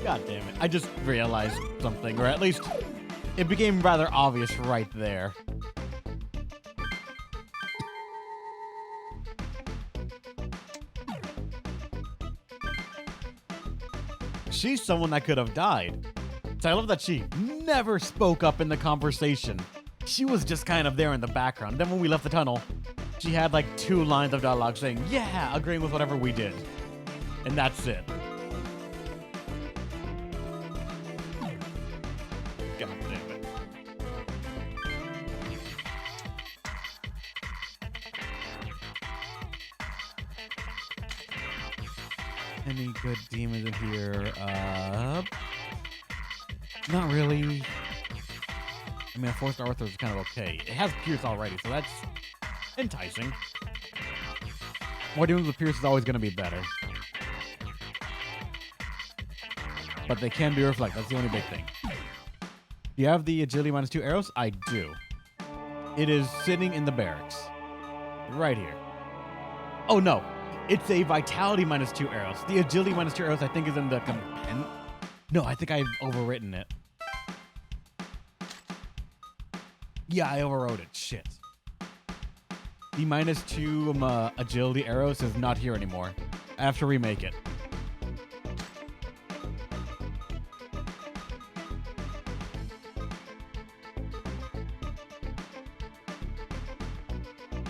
God damn it. I just realized something, or at least it became rather obvious right there. She's someone that could have died. So I love that she never spoke up in the conversation. She was just kind of there in the background. Then when we left the tunnel, she had like 2 lines of dialogue saying, yeah, agreeing with whatever we did. And that's it. God damn it. Any good demons in here? Not really. I mean, a 4-star Arthur is kind of okay. It has Pierce already, so that's enticing. More demons with Pierce is always going to be better. But they can be reflect. That's the only big thing. Do you have the agility -2 arrows? I do. It is sitting in the barracks. Right here. Oh, no. It's a vitality -2 arrows. The agility -2 arrows, I think, is in the compend. No, I think I've overwritten it. Yeah, I overrode it. Shit. The -2 agility arrows is not here anymore. I have to remake it.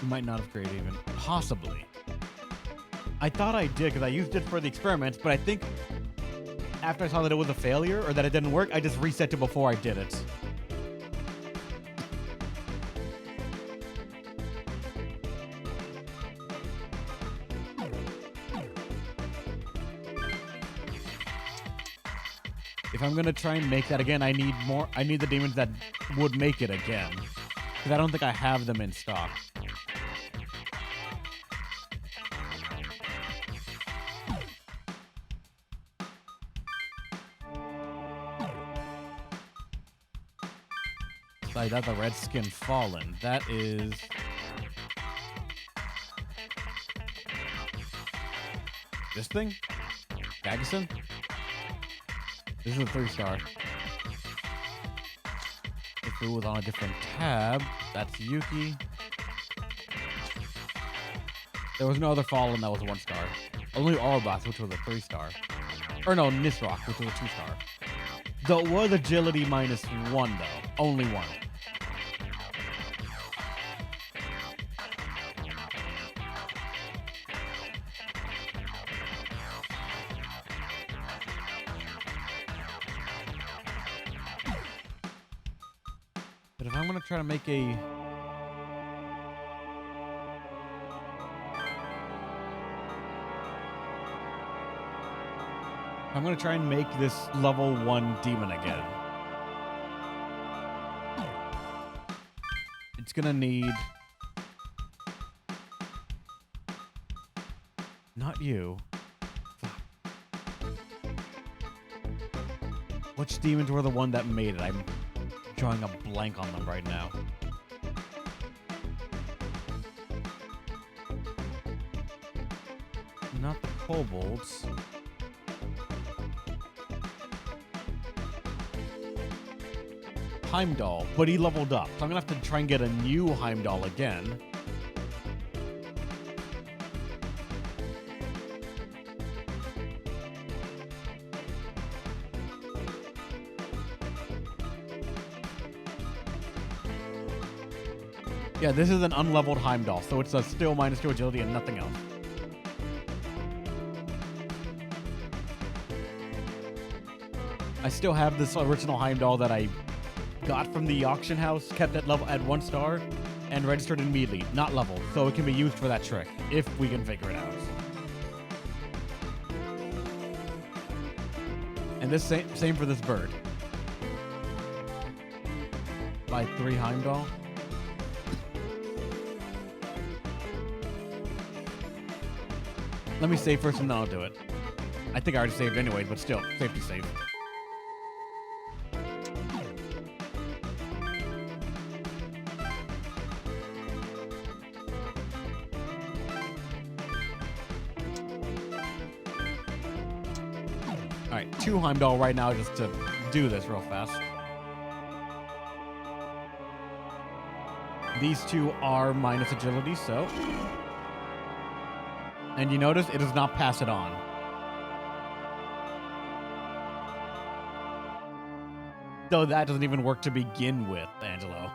You might not have created even. Possibly. I thought I did because I used it for the experiments, but I think after I saw that it was a failure or that it didn't work, I just reset it before I did it. If I'm gonna try and make that again, I need more. I need the demons that would make it again, because I don't think I have them in stock. Besides that, the red skin fallen. That is. This thing? Gagason? This is a 3-star. If it was on a different tab, that's Yuki. There was no other Fallen that was a 1-star. Only Orboss, which was a 3-star. Or no, Nisrock, which was a 2-star. Though it was agility -1, though. Only 1. But if I'm going to try to make a... I'm going to try and make this level 1 demon again. It's going to need... Not you. Which demons were the one that made it? I'm drawing a blank on them right now. Not the kobolds. Heimdall, but he leveled up. So I'm gonna have to try and get a new Heimdall again. Yeah, this is an unleveled Heimdall, so it's a still -2 agility and nothing else. I still have this original Heimdall that I got from the auction house, kept at 1 star, and registered immediately, not leveled, so it can be used for that trick, if we can figure it out. And this same for this bird. By 3 Heimdall. Let me save first and then I'll do it. I think I already saved anyway, but still, safety save. right, 2 Heimdall right now just to do this real fast. These 2 are minus agility, so... And you notice it does not pass it on. So that doesn't even work to begin with, Angelo.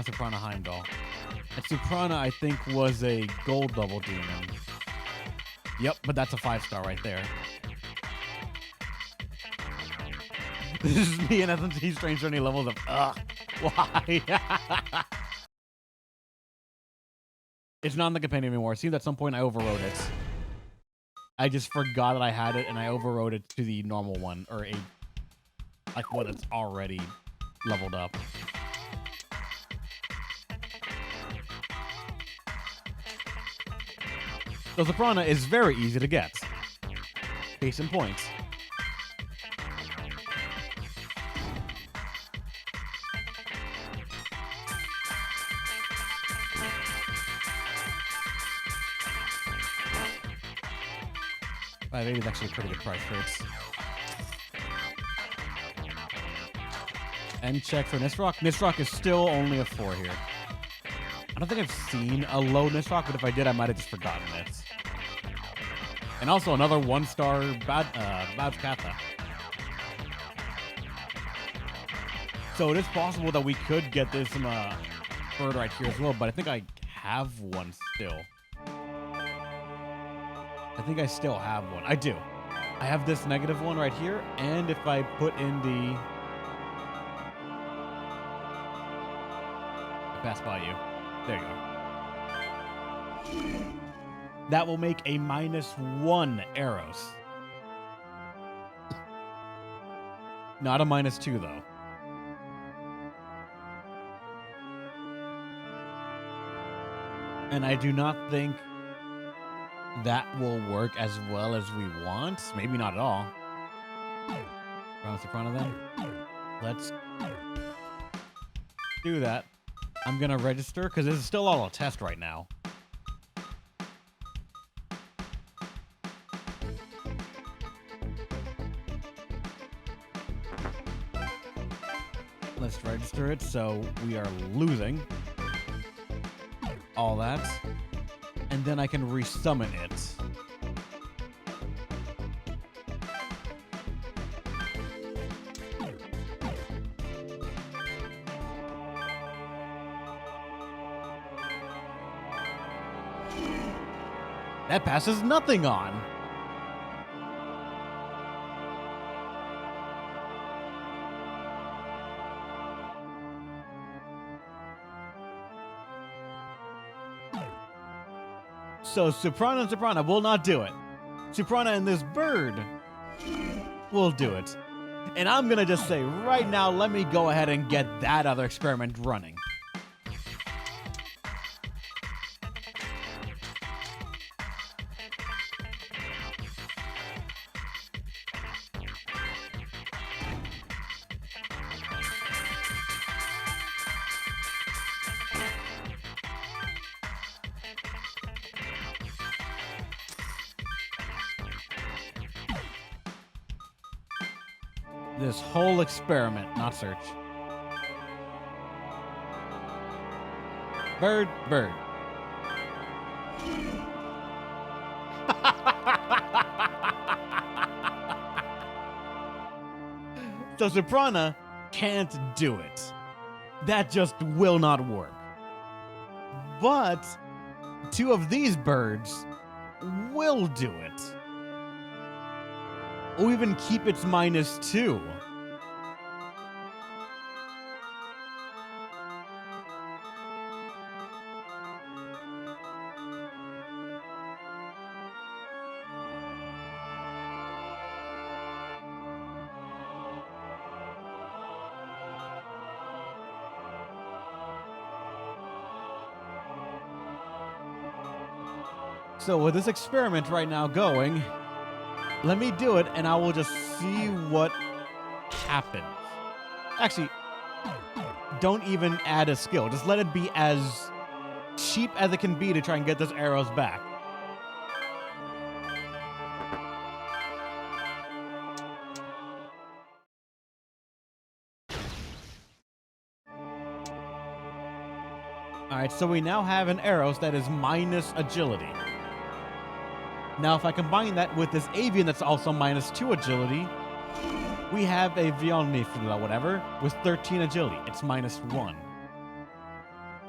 Soprana, Heimdall. And Soprana, I think, was a gold double demon. Yep, but that's a 5-star right there. This is me and SMT Strange Journey levels of, why? It's not in the compendium anymore. It seems at some point I overrode it. I just forgot that I had it, and I overrode it to the normal one, or like what it's already leveled up. So Soprana is very easy to get. Case in point. $580 is actually a pretty good price for it. And check for Nisrock. Nisrock is still only a 4 here. I don't think I've seen a low Nisrock, but if I did, I might have just forgotten it. And also another 1-star Bad Katha. So it is possible that we could get this bird right here as well, but I think I have one still. I think I still have one. I do. I have this negative one right here, and if I put in the... I passed by you. There you go. That will make a -1 Eros. Not a -2, though. And I do not think that will work as well as we want. Maybe not at all. Soprano then. Let's do that. I'm going to register because this is still all a test right now. Let's register it, so we are losing all that. And then I can resummon it. That passes nothing on. So Soprana and Soprana will not do it. Soprana and this bird will do it. And I'm going to just say right now, let me go ahead and get that other experiment running. This whole experiment, not search. Bird, bird. So Soprana can't do it. That just will not work. But 2 of these birds will do it. Or even keep its -2. So with this experiment right now going, let me do it, and I will just see what happens. Actually, don't even add a skill. Just let it be as cheap as it can be to try and get those arrows back. Alright, so we now have an arrows that is minus agility. Now, if I combine that with this avian that's also minus 2 agility, we have a Vionifla, whatever, with 13 agility. It's minus 1.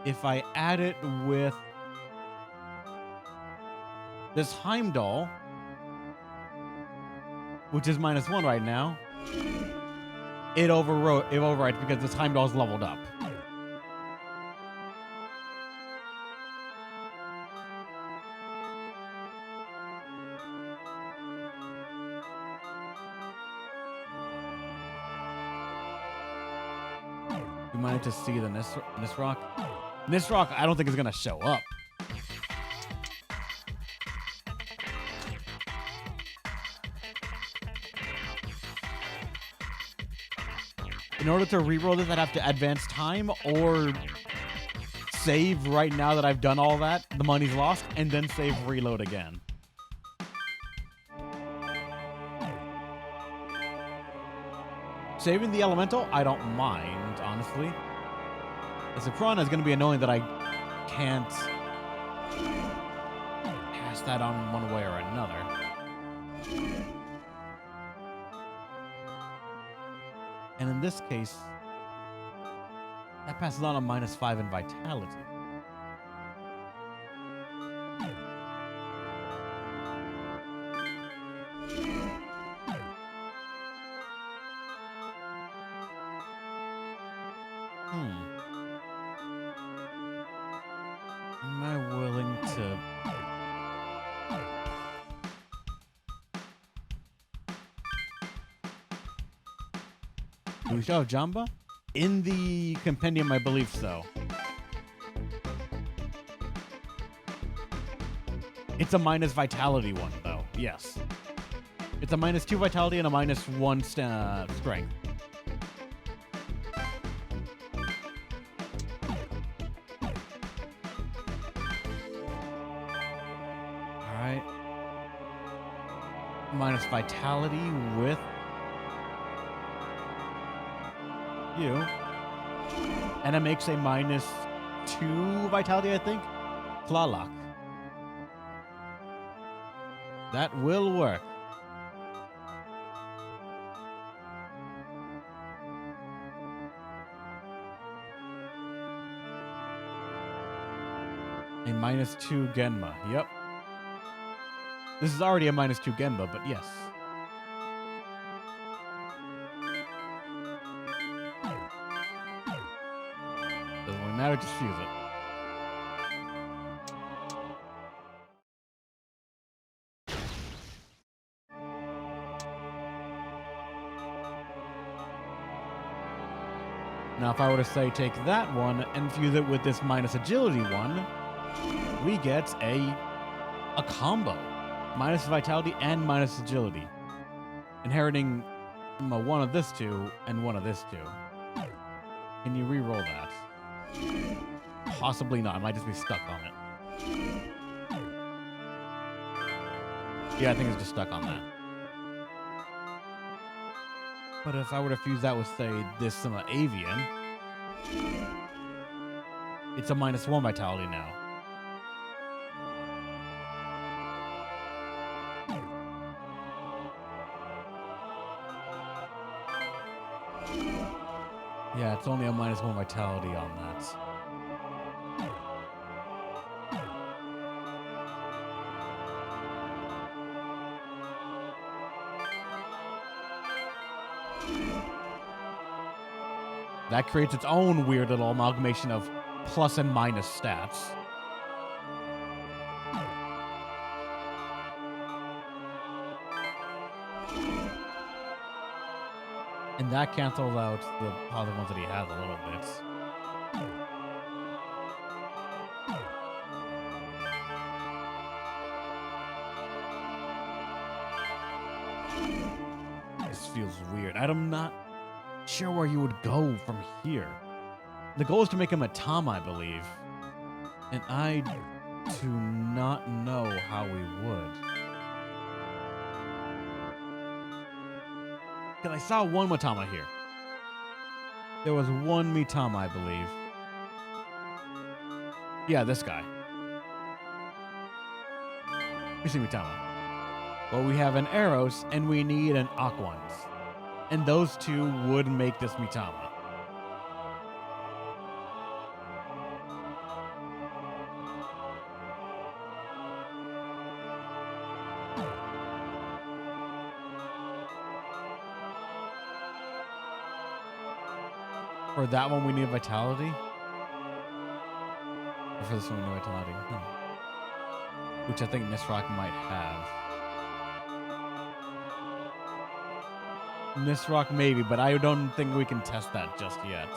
If I add it with this Heimdall, which is minus 1 right now, it overrides because this Heimdall's leveled up. You might to see the Nisroch. Nisroch, I don't think is gonna show up. In order to reroll this, I'd have to advance time or save right now that I've done all that, the money's lost, and then save reload again. Saving the elemental, I don't mind, honestly. The Soprano is going to be annoying that I can't pass that on one way or another. And in this case, that passes on a minus 5 in vitality. Am I willing to... Do we still have Jamba? In the compendium, I believe so. It's a minus vitality one, though. Yes. It's a minus 2 vitality and a minus 1 strength. Alright. Minus vitality with you. And it makes a minus 2 vitality, I think. Tlaloc. That will work. A minus 2 Genma. Yep. This is already a minus 2 Genma, but yes. Doesn't really matter, just fuse it. Now, if I were to say take that one and fuse it with this minus agility one, we get a combo. Minus vitality and minus agility. Inheriting one of this two and one of this two. Can you re-roll that? Possibly not. I might just be stuck on it. Yeah, I think it's just stuck on that. But if I were to fuse that with, say, this avian, it's a minus 1 vitality now. Yeah, it's only a minus 1 vitality on that. That creates its own weird little amalgamation of plus and minus stats. And that cancels out the positive ones that he has a little bit. This feels weird. I'm not sure where you would go from here. The goal is to make him a Tom, I believe. And I do not know how we would. Because I saw one Matama here. There was one Mitama, I believe. Yeah, this guy. Missing Mitama. Well, we have an Eros, and we need an Aquans. And those two would make this Mitama. For that one, we need Vitality? Or for this one, we need Vitality? Which I think Nisrock might have. Nisrock maybe, but I don't think we can test that just yet.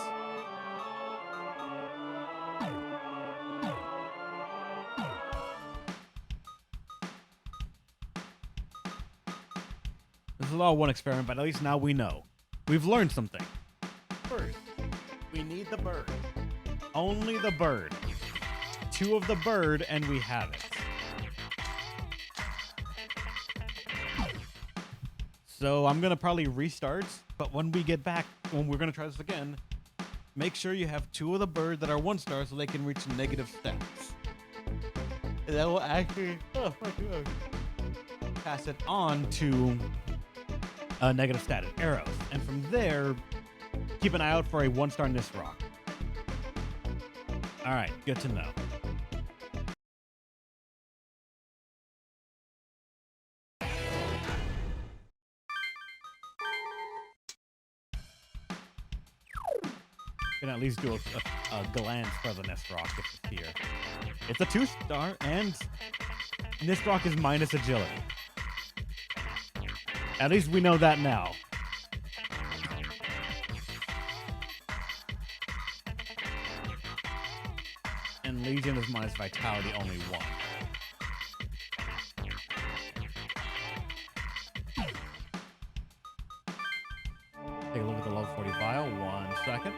This is all one experiment, but at least now we know. We've learned something. First, we need the bird. Only the bird. 2 of the bird, and we have it. So I'm going to probably restart, but when we get back, when we're going to try this again, make sure you have 2 of the bird that are 1-star so they can reach negative stats. That will actually pass it on to a negative stat arrows. And from there, keep an eye out for a 1-star Nisrock. All right, good to know. Can at least do a glance for the Nisrock if it's here. It's a 2-star, and Nisrock is minus agility. At least we know that now. And Legion is minus vitality, only 1. Take a look at the level 40 vial. 1 second.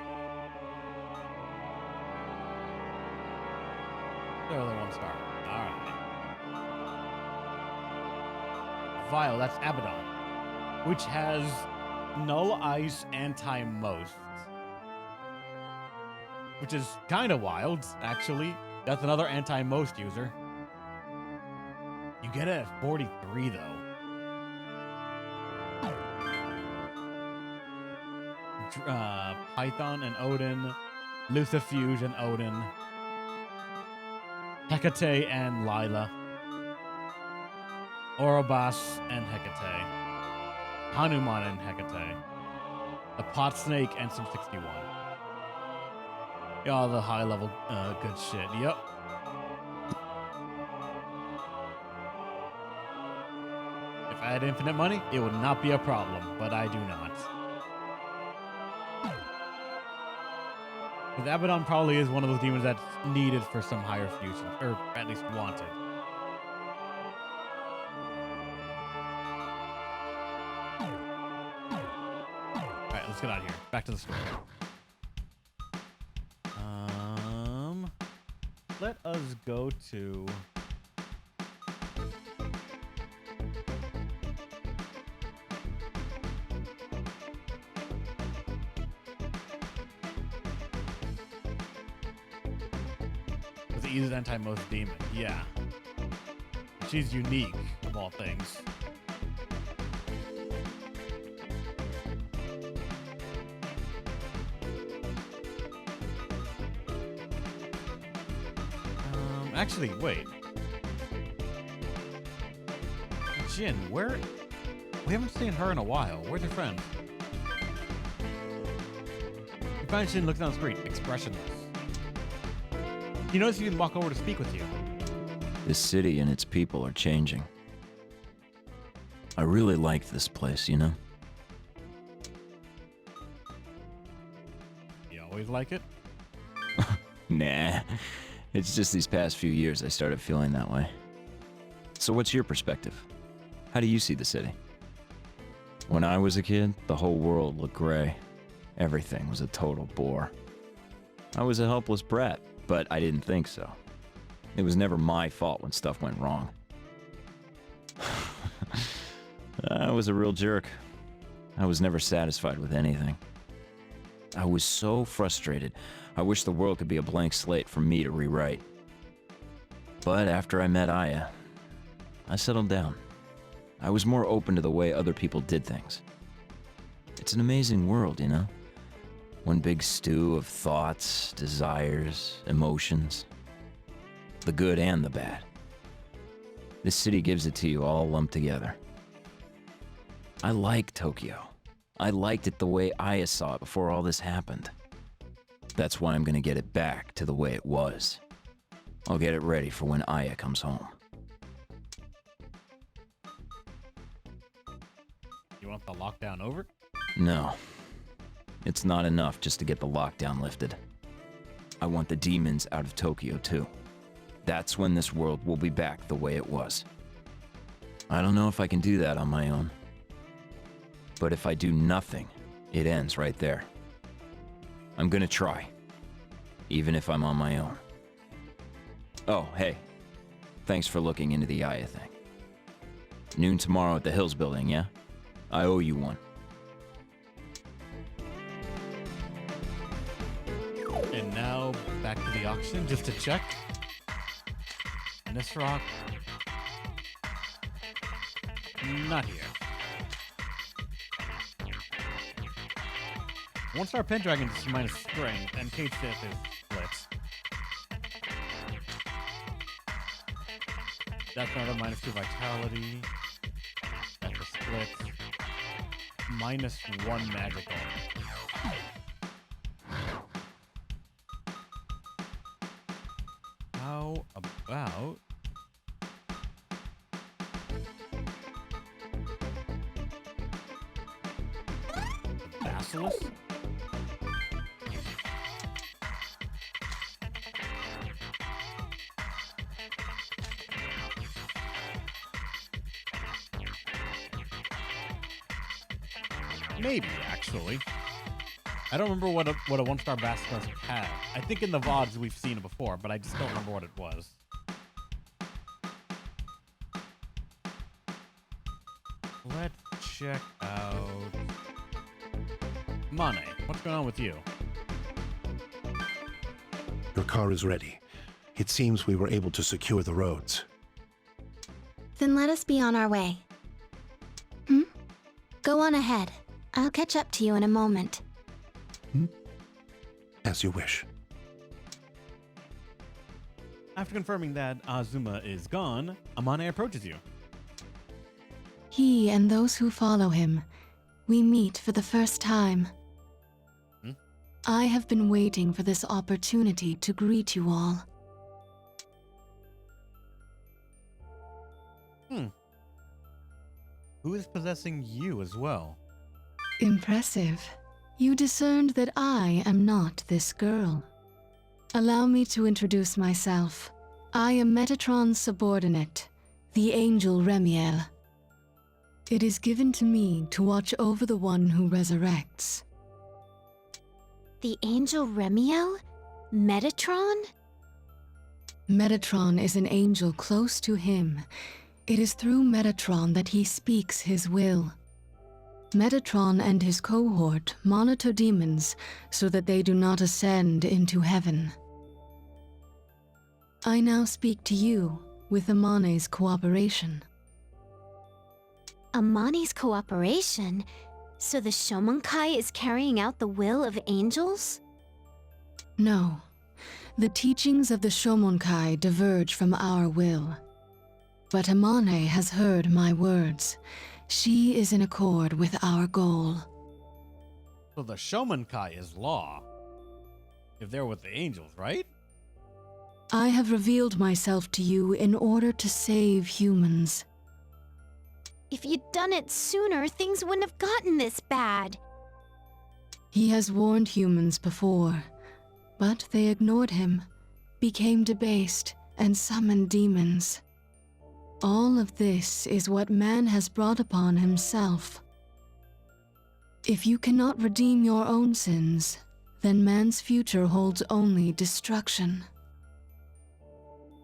They're only 1-star. Alright. Vial, that's Abaddon, which has Null Ice anti-most. Which is kind of wild, actually. That's another anti-most user. You get it at 43, though. Python and Odin, Lucifuge and Odin, Hecate and Lila, Orobas and Hecate, Hanuman and Hecate, a Pot Snake and some 61. Yeah, all the high level good shit. Yep. If I had infinite money, it would not be a problem, but I do not. Because Abaddon probably is one of those demons that's needed for some higher fusion, or at least wanted. Alright, let's get out of here. Back to the story. Let us go to... the easiest anti-most demon, yeah. She's unique, of all things. Actually, wait. Jin, where... We haven't seen her in a while. Where's your friend? You find Jin looking down the street, expressionless. You notice he didn't walk over to speak with you. This city and its people are changing. I really like this place, you know? You always like it? Nah. It's just these past few years I started feeling that way. So what's your perspective? How do you see the city? When I was a kid, the whole world looked gray. Everything was a total bore. I was a helpless brat, but I didn't think so. It was never my fault when stuff went wrong. I was a real jerk. I was never satisfied with anything. I was so frustrated. I wish the world could be a blank slate for me to rewrite. But after I met Aya, I settled down. I was more open to the way other people did things. It's an amazing world, you know? One big stew of thoughts, desires, emotions. The good and the bad. This city gives it to you all lumped together. I like Tokyo. I liked it the way Aya saw it before all this happened. That's why I'm gonna get it back to the way it was. I'll get it ready for when Aya comes home. You want the lockdown over? No. It's not enough just to get the lockdown lifted. I want the demons out of Tokyo too. That's when this world will be back the way it was. I don't know if I can do that on my own. But if I do nothing, it ends right there. I'm gonna try, even if I'm on my own. Oh, hey, thanks for looking into the Aya thing. Noon tomorrow at the Hills building, yeah? I owe you one. And now, back to the auction, just to check. And this rock... not here. One-star Pendragon is minus strength, and Cage Death is splits. That's another minus 2 vitality. That's a split. Minus 1 magical. How about... the Basilisk? Maybe, actually. I don't remember what a one-star Basilisk had. I think in the VODs we've seen it before, but I just don't remember what it was. Let's check out... Mane, what's going on with you? Your car is ready. It seems we were able to secure the roads. Then let us be on our way. Go on ahead. I'll catch up to you in a moment. As you wish. After confirming that Azuma is gone, Amane approaches you. He and those who follow him, we meet for the first time. I have been waiting for this opportunity to greet you all. Who is possessing you as well? Impressive. You discerned that I am not this girl. Allow me to introduce myself. I am Metatron's subordinate, the Angel Remiel. It is given to me to watch over the one who resurrects. The Angel Remiel? Metatron? Metatron is an angel close to him. It is through Metatron that he speaks his will. Metatron and his cohort monitor demons so that they do not ascend into heaven. I now speak to you with Amane's cooperation. Amani's cooperation? So the Shomonkai is carrying out the will of angels? No. The teachings of the Shomonkai diverge from our will. But Amane has heard my words. She is in accord with our goal. So the Shomonkai is law. If they're with the angels, right? I have revealed myself to you in order to save humans. If you'd done it sooner, things wouldn't have gotten this bad. He has warned humans before, but they ignored him, became debased, and summoned demons. All of this is what man has brought upon himself. If you cannot redeem your own sins, then man's future holds only destruction.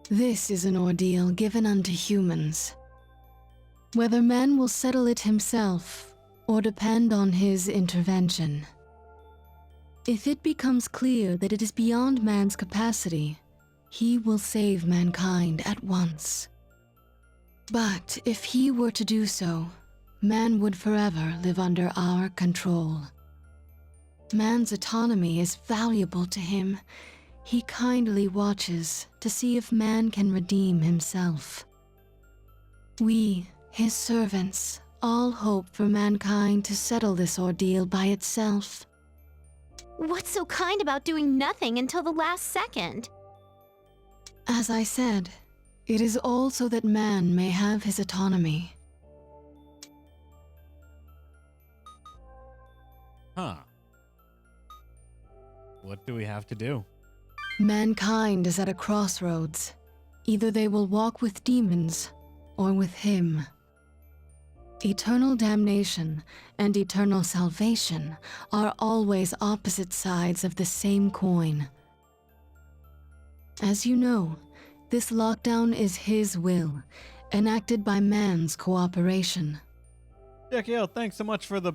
This is an ordeal given unto humans. Whether man will settle it himself or depend on his intervention. If it becomes clear that it is beyond man's capacity, he will save mankind at once. But if he were to do so, man would forever live under our control. Man's autonomy is valuable to him. He kindly watches to see if man can redeem himself. We, his servants, all hope for mankind to settle this ordeal by itself. What's so kind about doing nothing until the last second? As I said, it is all so that man may have his autonomy. Huh. What do we have to do? Mankind is at a crossroads. Either they will walk with demons or with him. Eternal damnation and eternal salvation are always opposite sides of the same coin. As you know, this lockdown is his will, enacted by man's cooperation. Jackie, thanks so much for the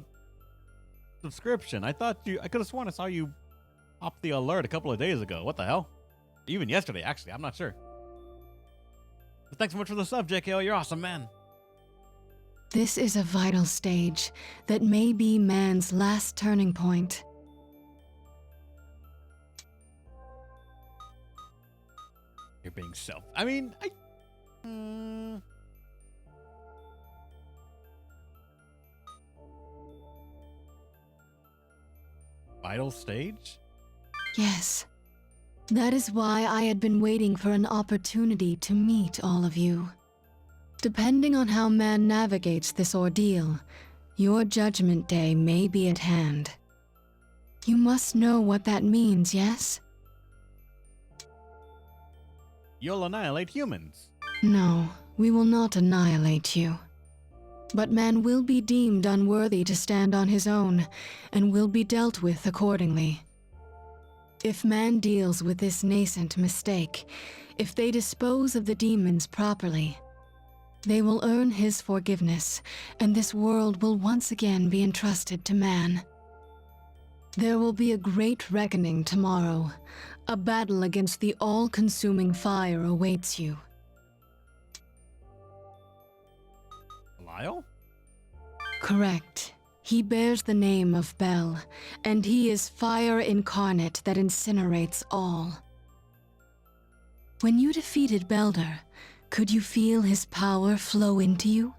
subscription. I could have sworn I saw you pop the alert a couple of days ago. What the hell? Even yesterday, actually. I'm not sure. But thanks so much for the sub, JKO. You're awesome, man. This is a vital stage that may be man's last turning point. You're being vital stage? Yes. That is why I had been waiting for an opportunity to meet all of you. Depending on how man navigates this ordeal, your judgment day may be at hand. You must know what that means, yes? You'll annihilate humans. No, we will not annihilate you. But man will be deemed unworthy to stand on his own, and will be dealt with accordingly. If man deals with this nascent mistake, if they dispose of the demons properly, they will earn his forgiveness, and this world will once again be entrusted to man. There will be a great reckoning tomorrow. A battle against the all-consuming fire awaits you. Lyle? Correct. He bears the name of Bel, and he is fire incarnate that incinerates all. When you defeated Belder, could you feel his power flow into you?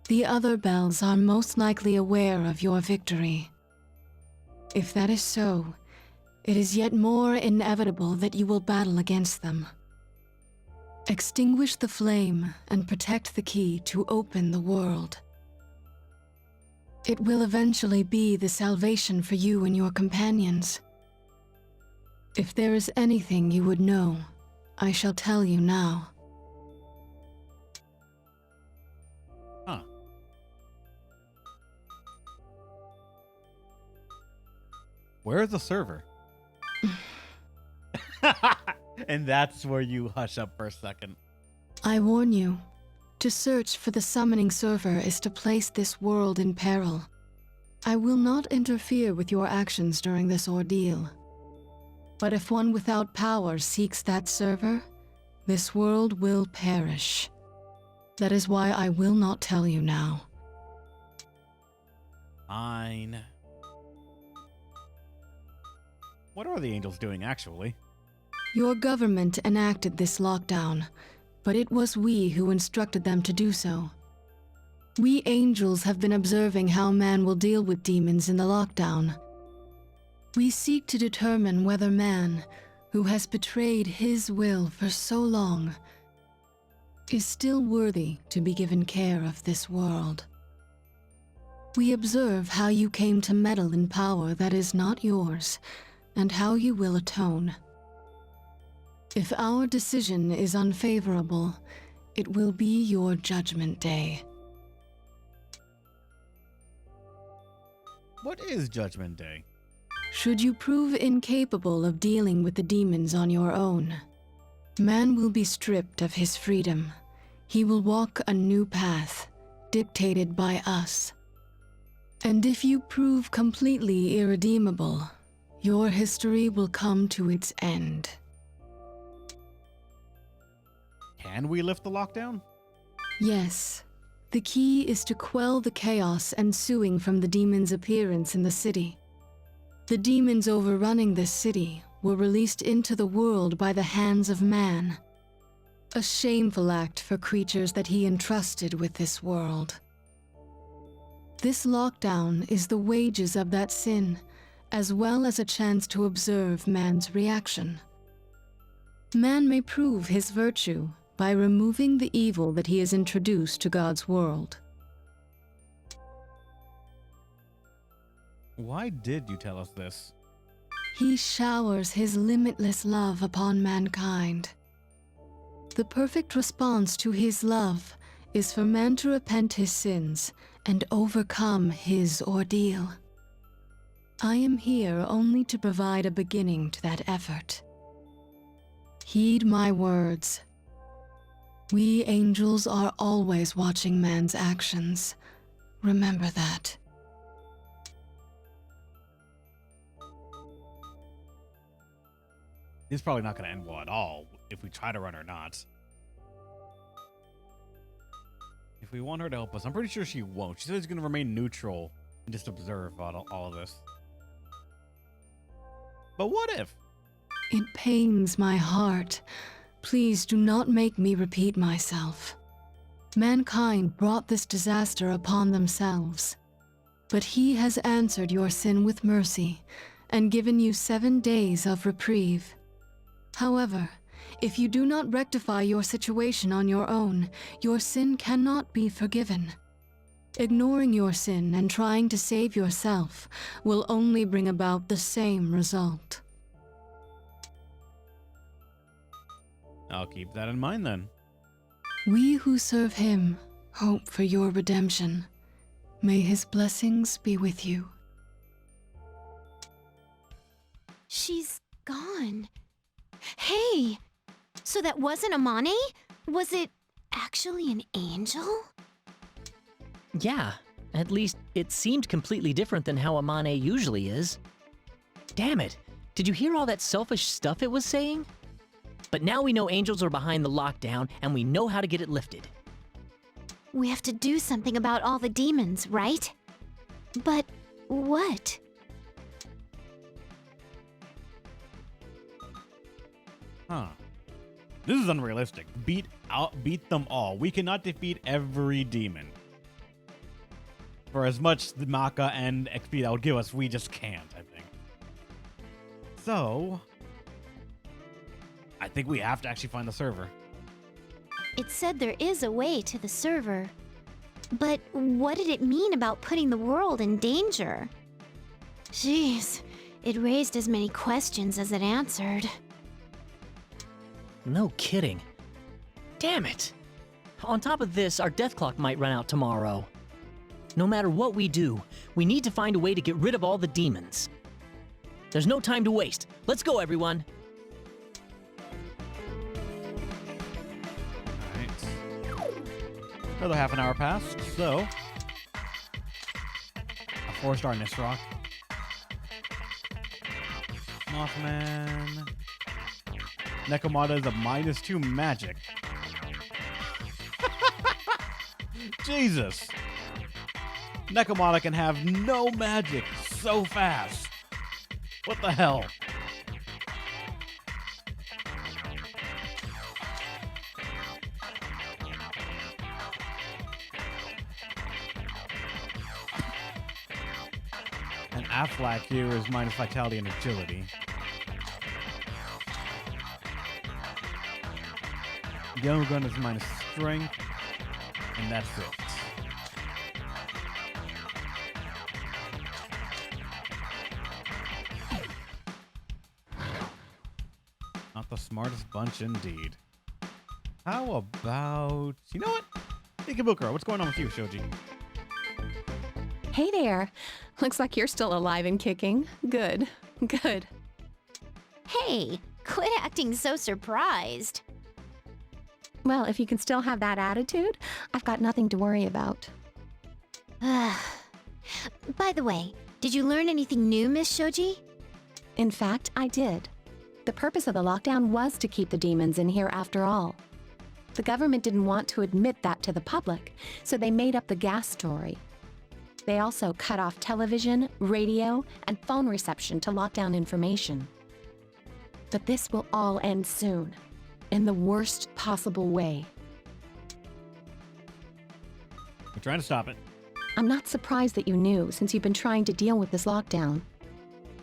The other Bels are most likely aware of your victory. If that is so, it is yet more inevitable that you will battle against them. Extinguish the flame and protect the key to open the world. It will eventually be the salvation for you and your companions. If there is anything you would know, I shall tell you now. Huh. Where is the server? And that's where you hush up for a second. I warn you, to search for the summoning server is to place this world in peril. I will not interfere with your actions during this ordeal. But if one without power seeks that server, this world will perish. That is why I will not tell you now. Fine. What are the angels doing, actually? Your government enacted this lockdown, but it was we who instructed them to do so. We angels have been observing how man will deal with demons in the lockdown. We seek to determine whether man, who has betrayed his will for so long, is still worthy to be given care of this world. We observe how you came to meddle in power that is not yours, and how you will atone. If our decision is unfavorable, it will be your judgment day. What is Judgment Day? Should you prove incapable of dealing with the demons on your own, man will be stripped of his freedom. He will walk a new path, dictated by us. And if you prove completely irredeemable, your history will come to its end. Can we lift the lockdown? Yes. The key is to quell the chaos ensuing from the demon's appearance in the city. The demons overrunning this city were released into the world by the hands of man. A shameful act for creatures that he entrusted with this world. This lockdown is the wages of that sin, as well as a chance to observe man's reaction. Man may prove his virtue by removing the evil that he has introduced to God's world. Why did you tell us this? He showers his limitless love upon mankind. The perfect response to his love is for man to repent his sins and overcome his ordeal. I am here only to provide a beginning to that effort. Heed my words. We angels are always watching man's actions. Remember that. It's probably not going to end well at all if we try to run her not. If we want her to help us, I'm pretty sure she won't. She said she's going to remain neutral and just observe all of this. But what if? It pains my heart. Please do not make me repeat myself. Mankind brought this disaster upon themselves. But he has answered your sin with mercy and given you 7 days of reprieve. However, if you do not rectify your situation on your own, your sin cannot be forgiven. Ignoring your sin and trying to save yourself will only bring about the same result. I'll keep that in mind then. We who serve him hope for your redemption. May his blessings be with you. She's gone. Hey! So that wasn't Amane? Was it actually an angel? Yeah, at least it seemed completely different than how Amane usually is. Damn it, did you hear all that selfish stuff it was saying? But now we know angels are behind the lockdown, and we know how to get it lifted. We have to do something about all the demons, right? But what? Huh. This is unrealistic. Beat them all. We cannot defeat every demon. For as much the Maka and XP that would give us, we just can't, I think. So, I think we have to actually find the server. It said there is a way to the server. But what did it mean about putting the world in danger? Jeez, it raised as many questions as it answered. No kidding. Damn it! On top of this, our death clock might run out tomorrow. No matter what we do, we need to find a way to get rid of all the demons. There's no time to waste. Let's go, everyone! Another half an hour passed, so a 4-star Nisrock. Mothman. Nekomata is a -2 magic. Jesus. Nekomata can have no magic so fast. What the hell? And Aflac here is minus vitality and agility. Yogun is minus strength, and that's it. Not the smartest bunch indeed. How about... You know what? Hey, Kabukura, what's going on with you, Shoji? Hey there. Looks like you're still alive and kicking. Good. Good. Hey, quit acting so surprised. Well, if you can still have that attitude, I've got nothing to worry about. By the way, did you learn anything new, Miss Shoji? In fact, I did. The purpose of the lockdown was to keep the demons in here after all. The government didn't want to admit that to the public, so they made up the gas story. They also cut off television, radio, and phone reception to lock down information. But this will all end soon, in the worst possible way. We're trying to stop it. I'm not surprised that you knew, since you've been trying to deal with this lockdown.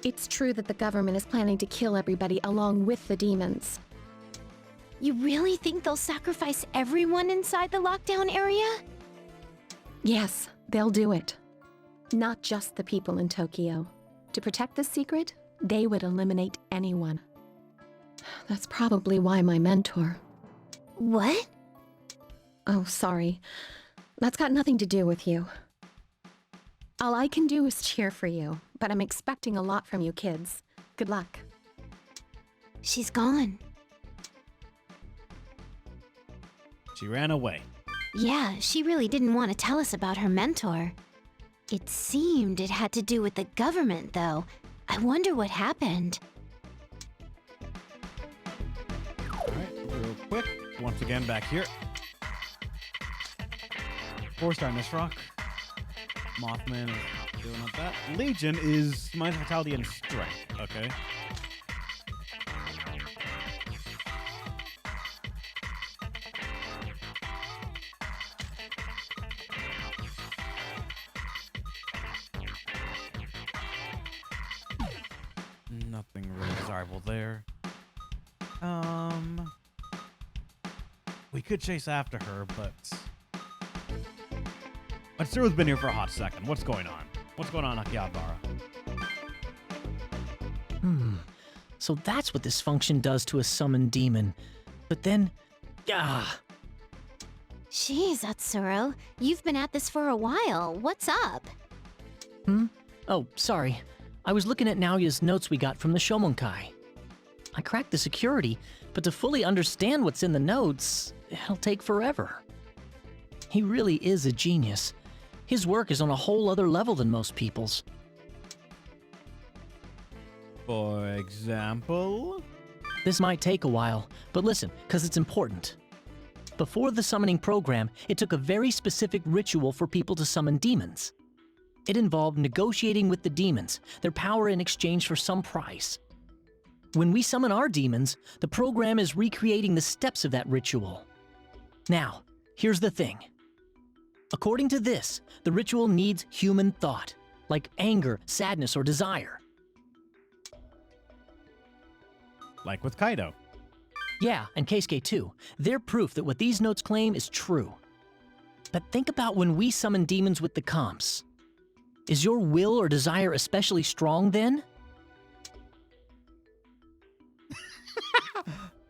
It's true that the government is planning to kill everybody along with the demons. You really think they'll sacrifice everyone inside the lockdown area? Yes, they'll do it. Not just the people in Tokyo. To protect this secret, they would eliminate anyone. That's probably why my mentor... What? Oh, sorry. That's got nothing to do with you. All I can do is cheer for you, but I'm expecting a lot from you kids. Good luck. She's gone. She ran away. Yeah, she really didn't want to tell us about her mentor. It seemed it had to do with the government, though. I wonder what happened. Alright, real quick. Once again, back here. 4-star Miss Rock. Mothman is doing up that. Legion is Mind, Vitality, and Strength. Okay. Nothing really desirable there. We could chase after her, but Matsuru's been here for a hot second. What's going on? What's going on, Akihabara? So that's what this function does to a summoned demon. But then, Jeez, Atsuro, you've been at this for a while. What's up? Oh, sorry. I was looking at Naoya's notes we got from the Shomonkai. I cracked the security, but to fully understand what's in the notes, it'll take forever. He really is a genius. His work is on a whole other level than most people's. For example? This might take a while, but listen, because it's important. Before the summoning program, it took a very specific ritual for people to summon demons. It involved negotiating with the demons, their power in exchange for some price. When we summon our demons, the program is recreating the steps of that ritual. Now, here's the thing. According to this, the ritual needs human thought, like anger, sadness, or desire. Like with Kaido. Yeah, and Keisuke too. They're proof that what these notes claim is true. But think about when we summon demons with the comps. Is your will or desire especially strong then?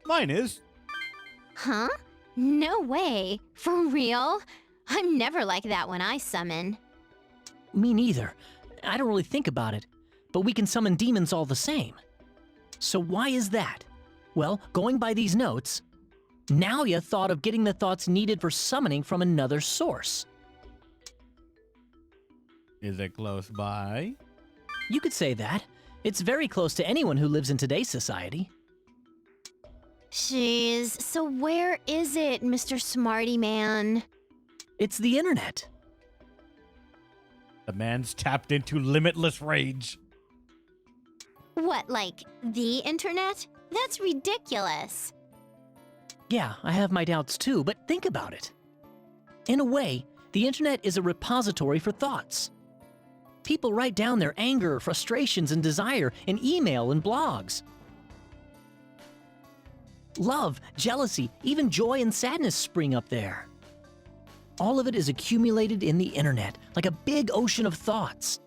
Mine is. Huh? No way. For real? I'm never like that when I summon. Me neither. I don't really think about it. But we can summon demons all the same. So why is that? Well, going by these notes, Naoya thought of getting the thoughts needed for summoning from another source. Is it close by? You could say that. It's very close to anyone who lives in today's society. Jeez, so where is it, Mr. Smarty Man? It's the internet. The man's tapped into limitless rage. What, like the internet? That's ridiculous. Yeah, I have my doubts too, but think about it. In a way, the internet is a repository for thoughts. People write down their anger, frustrations, and desire in email and blogs. Love, jealousy, even joy and sadness spring up there. All of it is accumulated in the internet, like a big ocean of thoughts.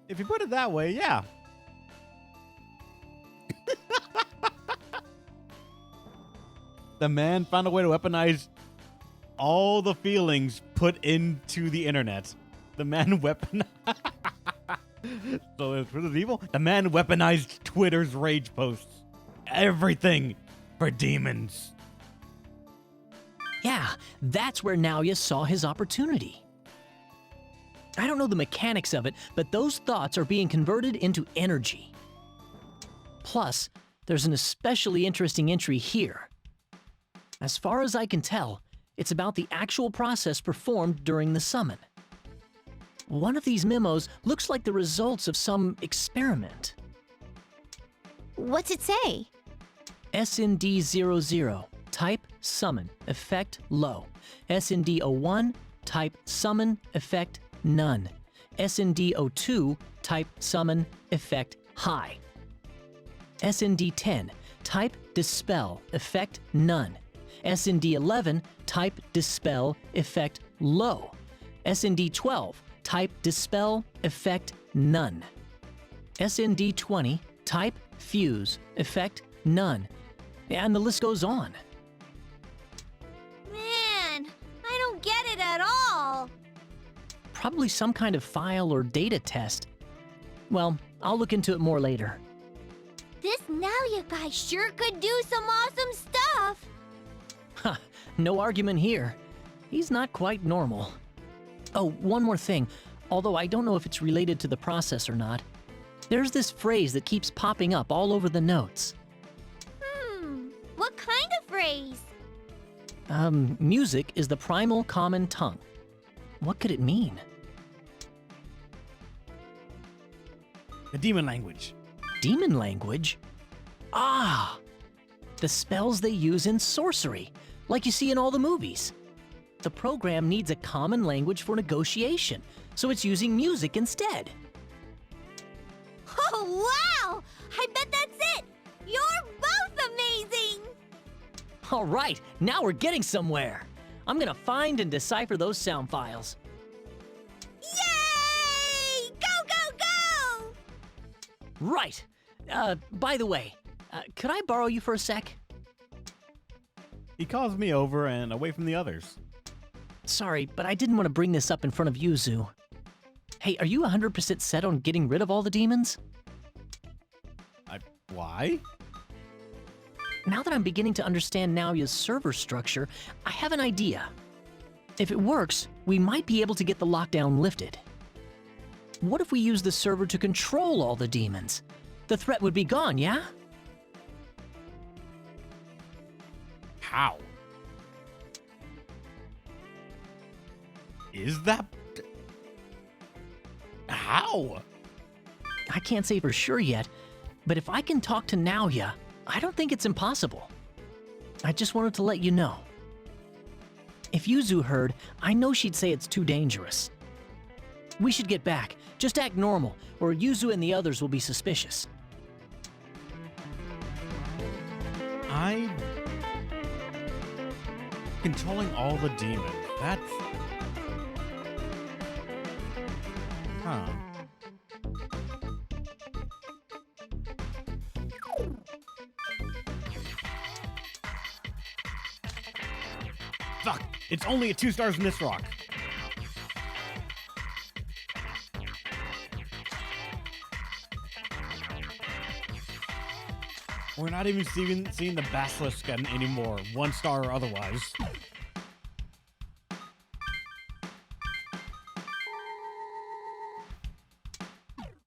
If you put it that way, yeah. The man found a way to weaponize all the feelings put into the internet. The man weaponized. So for the evil, the man weaponized Twitter's rage posts. Everything for demons. Yeah, that's where Naoya saw his opportunity. I don't know the mechanics of it, but those thoughts are being converted into energy. Plus, there's an especially interesting entry here. As far as I can tell, it's about the actual process performed during the summon. One of these memos looks like the results of some experiment. What's it say? SND00, type summon, effect low. SND01, type summon, effect none. SND02, type summon, effect high. SND10, type dispel, effect none. SND11, type dispel, effect low. SND12, type dispel, effect none. SND20, type fuse, effect none. And the list goes on. Man, I don't get it at all. Probably some kind of file or data test. Well, I'll look into it more later. This Naoya guy sure could do some awesome stuff. Ha, no argument here. He's not quite normal. Oh, one more thing. Although I don't know if it's related to the process or not. There's this phrase that keeps popping up all over the notes. What kind of phrase? Music is the primal common tongue. What could it mean? The demon language. Demon language? Ah! The spells they use in sorcery, like you see in all the movies. The program needs a common language for negotiation, so it's using music instead. Oh, wow! I bet that's it! You're both amazing! All right, now we're getting somewhere. I'm gonna find and decipher those sound files. Yay! Go, go, go! Right. By the way, could I borrow you for a sec? He calls me over and away from the others. Sorry, but I didn't want to bring this up in front of Yuzu. Hey, are you 100% set on getting rid of all the demons? Why? Now that I'm beginning to understand Naoya's server structure, I have an idea. If it works, we might be able to get the lockdown lifted. What if we use the server to control all the demons? The threat would be gone, yeah? How? Is that... How? I can't say for sure yet, but if I can talk to Naoya, I don't think it's impossible. I just wanted to let you know. If Yuzu heard, I know she'd say it's too dangerous. We should get back. Just act normal, or Yuzu and the others will be suspicious. Controlling all the demons. That's... Huh. Fuck! It's only at 2 stars in this rock. We're not even seeing the basilisk anymore, 1 star or otherwise.